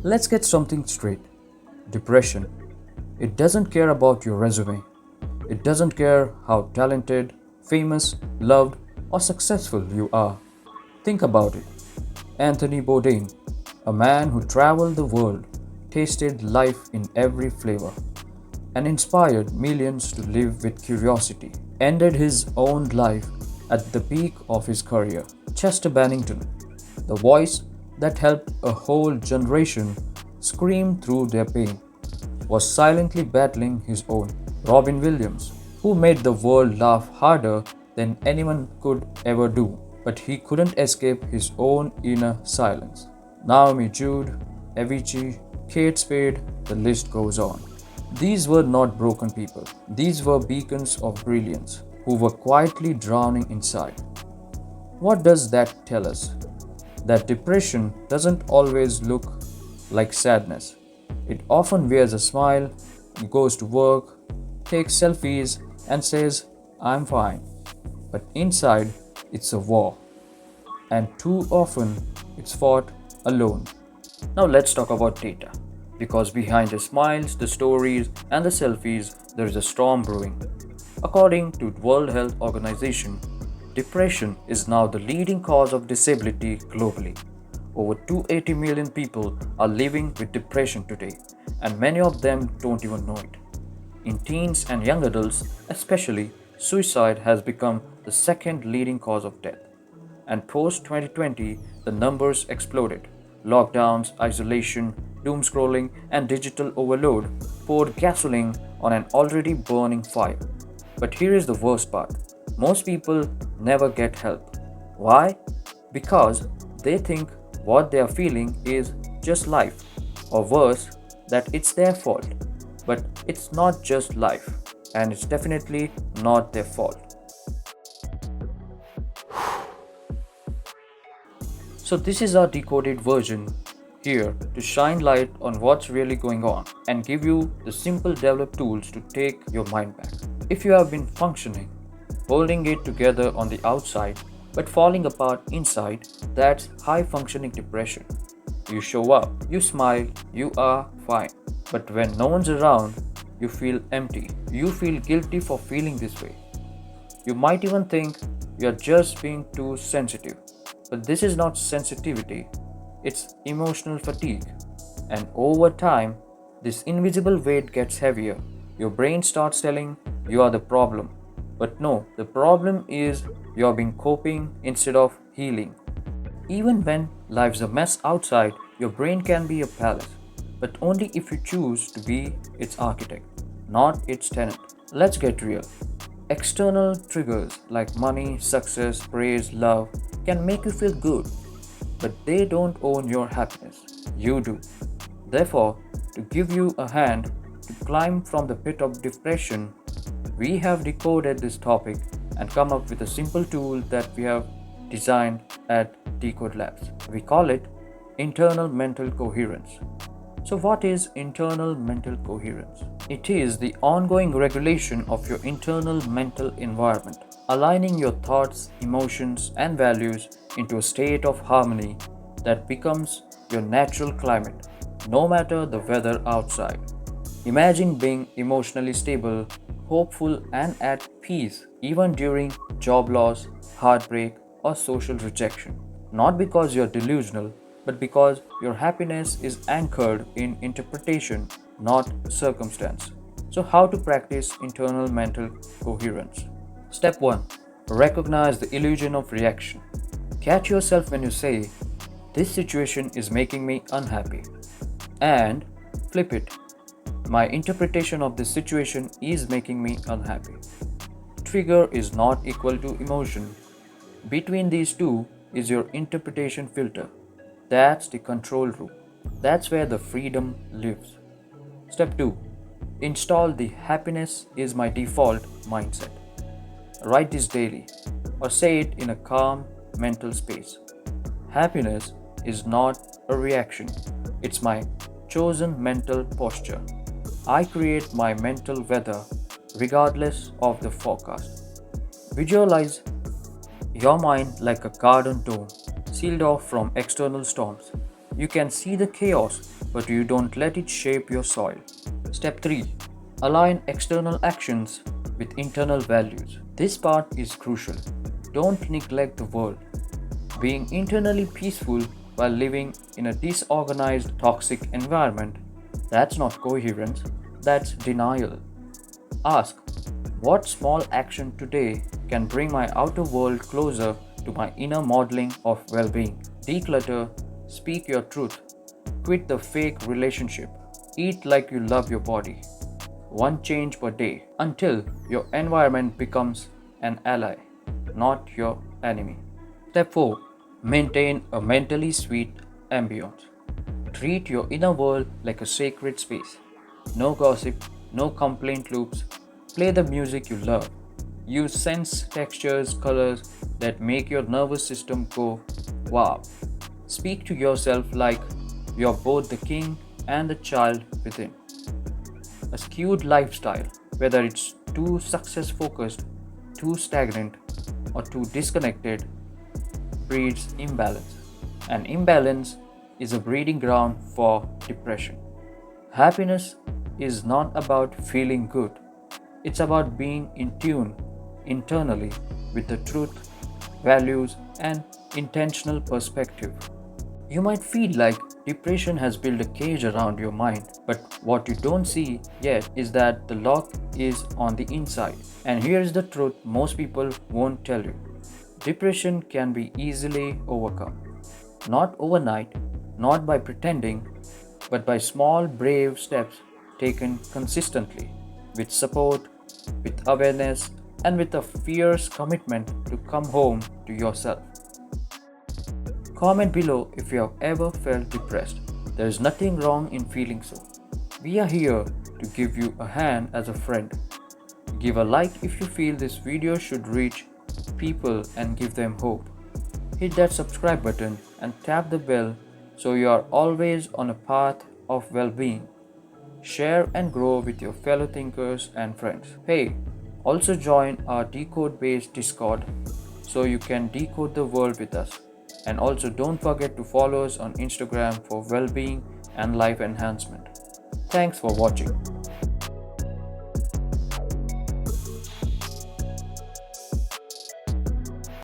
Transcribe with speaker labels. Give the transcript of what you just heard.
Speaker 1: Let's get something straight. Depression. It doesn't care about your resume. It doesn't care how talented, famous, loved, or successful you are. Think about it. Anthony Bourdain, a man who traveled the world, tasted life in every flavor, and inspired millions to live with curiosity, ended his own life at the peak of his career. Chester Bennington, the voice that helped a whole generation scream through their pain, was silently battling his own. Robin Williams, who made the world laugh harder than anyone could ever do, but he couldn't escape his own inner silence. Naomi Jude, Avicii, Kate Spade, the list goes on. These were not broken people. These were beacons of brilliance who were quietly drowning inside. What does that tell us? That depression doesn't always look like sadness. It often wears a smile, goes to work, takes selfies, and says, I'm fine. But inside, it's a war. And too often, it's fought alone. Now let's talk about data. Because behind the smiles, the stories, and the selfies, there is a storm brewing. According to World Health Organization, depression is now the leading cause of disability globally. Over 280 million people are living with depression today, and many of them don't even know it. In teens and young adults, especially, suicide has become the second leading cause of death. And post 2020, the numbers exploded. Lockdowns, isolation, doom scrolling, and digital overload poured gasoline on an already burning fire. But here is the worst part. Most people never get help. Why? Because they think what they are feeling is just life, or worse, that it's their fault. But it's not just life, and it's definitely not their fault. So, this is our decoded version here to shine light on what's really going on and give you the simple developed tools to take your mind back. If you have been functioning, holding it together on the outside but falling apart inside, that's high functioning depression. You show up, you smile, you are fine. But when no one's around, you feel empty. You feel guilty for feeling this way. You might even think you're just being too sensitive. But this is not sensitivity, it's emotional fatigue. And over time, this invisible weight gets heavier. Your brain starts telling you are the problem. But no, the problem is you're being coping instead of healing. Even when life's a mess outside, your brain can be a palace, but only if you choose to be its architect, not its tenant. Let's get real. External triggers like money, success, praise, love can make you feel good, but they don't own your happiness. You do. Therefore, to give you a hand to climb from the pit of depression, we have decoded this topic and come up with a simple tool that we have designed at Decode Labs. We call it internal mental coherence. So, what is internal mental coherence? It is the ongoing regulation of your internal mental environment, aligning your thoughts, emotions, and values into a state of harmony that becomes your natural climate, no matter the weather outside. Imagine being emotionally stable, hopeful, and at peace even during job loss, heartbreak, or social rejection. Not because you're delusional, but because your happiness is anchored in interpretation, not circumstance. So, how to practice internal mental coherence? Step 1. Recognize the illusion of reaction. Catch yourself when you say, this situation is making me unhappy. And flip it. My interpretation of this situation is making me unhappy. Trigger is not equal to emotion. Between these two is your interpretation filter. That's the control room. That's where the freedom lives. Step 2. Install the happiness is my default mindset. Write this daily or say it in a calm mental space. Happiness is not a reaction, it's my chosen mental posture. I create my mental weather regardless of the forecast. Visualize your mind like a garden dome, sealed off from external storms. You can see the chaos, but you don't let it shape your soil. Step 3. Align external actions with internal values. This part is crucial. Don't neglect the world. Being internally peaceful while living in a disorganized, toxic environment, that's not coherence, that's denial. Ask, what small action today can bring my outer world closer to my inner modeling of well being? Declutter, speak your truth, quit the fake relationship, eat like you love your body. One change per day until your environment becomes an ally, not your enemy. Step 4. Maintain a mentally sweet ambience. Treat your inner world like a sacred space. No gossip, no complaint loops. Play the music you love. Use scents, textures, colors that make your nervous system go wow. Speak to yourself like you're both the king and the child within. A skewed lifestyle, whether it's too success focused, too stagnant, or too disconnected, breeds imbalance. And imbalance is a breeding ground for depression. Happiness is not about feeling good, it's about being in tune internally with the truth, values, and intentional perspective. You might feel like depression has built a cage around your mind, but what you don't see yet is that the lock is on the inside. And here's the truth most people won't tell you: depression can be easily overcome. Not overnight, not by pretending, but by small, brave steps taken consistently, with support, with awareness, and with a fierce commitment to come home to yourself. Comment below if you have ever felt depressed. There is nothing wrong in feeling so. We are here to give you a hand as a friend. Give a like if you feel this video should reach people and give them hope. Hit that subscribe button and tap the bell so you are always on a path of well-being. Share and grow with your fellow thinkers and friends. Hey, also join our decode-based Discord so you can decode the world with us. And also don't forget to follow us on Instagram for well-being and life enhancement. Thanks for watching.